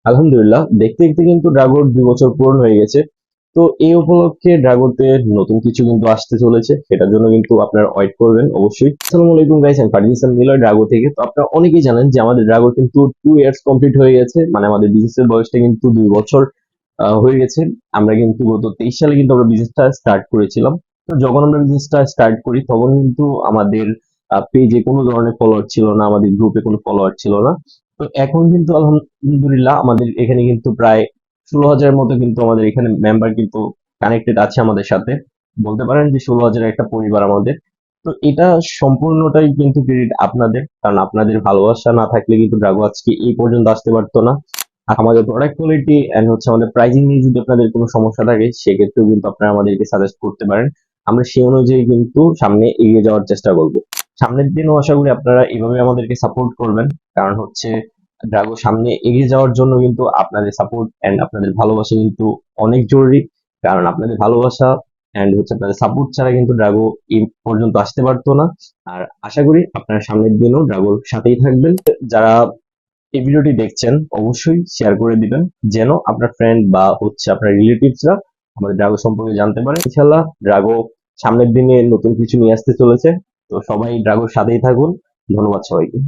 আলহামদুলিল্লাহ, দেখতে দেখতে কিন্তু ড্রাগোর 2 বছর পূরণ হয়ে গেছে। তো এই উপলক্ষে ড্রাগোতে নতুন কিছু কিন্তু আসতে চলেছে, সেটার জন্য কিন্তু আপনারা ওয়েট করবেন অবশ্যই। আসসালামু আলাইকুম গাইস, আমি ফারদিন হাসান মিলয় ড্রাগো থেকে। তো আপনারা অনেকেই জানেন যে আমাদের ড্রাগো কিন্তু 2 ইয়ার্স কমপ্লিট হয়ে গেছে, মানে আমাদের বিজনেসের বয়সটা কিন্তু 2 বছর হয়ে গেছে। আমরা কিন্তু গত 23 সালে কিন্তু আমরা বিজনেসটা স্টার্ট করেছিলাম। তো যখন আমরা বিজনেসটা স্টার্ট করি তখন কিন্তু আমাদের পেজে কোনো ধরনের ফলোয়ার ছিল না, আমাদের গ্রুপে কোনো ফলোয়ার ছিল না। তো এখন কিন্তু আলহামদুলিল্লাহ আমাদের এখানে কিন্তু প্রায় 16,000 মতো কিন্তু আমাদের এখানে মেম্বার কিন্তু কানেক্টেড আছে আমাদের সাথে। বলতে পারেন যে 16,000 একটা পরিবার আমাদের। তো এটা সম্পূর্ণটাই কিন্তু ক্রেডিট আপনাদের, কারণ আপনাদের ভালোবাসা না থাকলে কিন্তু ড্রাগো আজকে এই পর্যন্ত আসতে পারতো না। আর আমাদের প্রোডাক্ট কোয়ালিটি এন্ড হচ্ছে আমাদের প্রাইজিং নিয়ে যদি আপনাদের কোনো সমস্যা থাকে সেক্ষেত্রেও কিন্তু আপনারা আমাদেরকে সাজেস্ট করতে পারেন। আমরা সেই অনুযায়ী কিন্তু সামনে এগিয়ে যাওয়ার চেষ্টা করব। সামনের দিনও আশা করি আপনারা এভাবে আমাদেরকে সাপোর্ট করবেন, কারণ হচ্ছে ড্রাগো সামনে এগিয়ে যাওয়ার জন্য কিন্তু আপনাদের সাপোর্ট এন্ড আপনাদের ভালোবাসা কিন্তু অনেক জরুরি। কারণ আপনাদের ভালোবাসা এন্ড হচ্ছে আপনাদের সাপোর্ট ছাড়া কিন্তু ড্রাগো এই পর্যন্ত আসতে পারতো না। আর আশা করি আপনারা সামনের দিনও ড্রাগোর সাথেই থাকবেন। যারা এই ভিডিওটি দেখছেন অবশ্যই শেয়ার করে দিবেন, যেন আপনার ফ্রেন্ড বা হচ্ছে আপনার রিলেটিভসরা আমাদের ড্রাগো সম্পর্কে জানতে পারে। ইনশাল্লাহ ড্রাগো সামনের দিনে নতুন কিছু নিয়ে আসতে চলেছে। তো সবাই ড্রাগোর সাথেই থাকুন। ধন্যবাদ সবাইকে।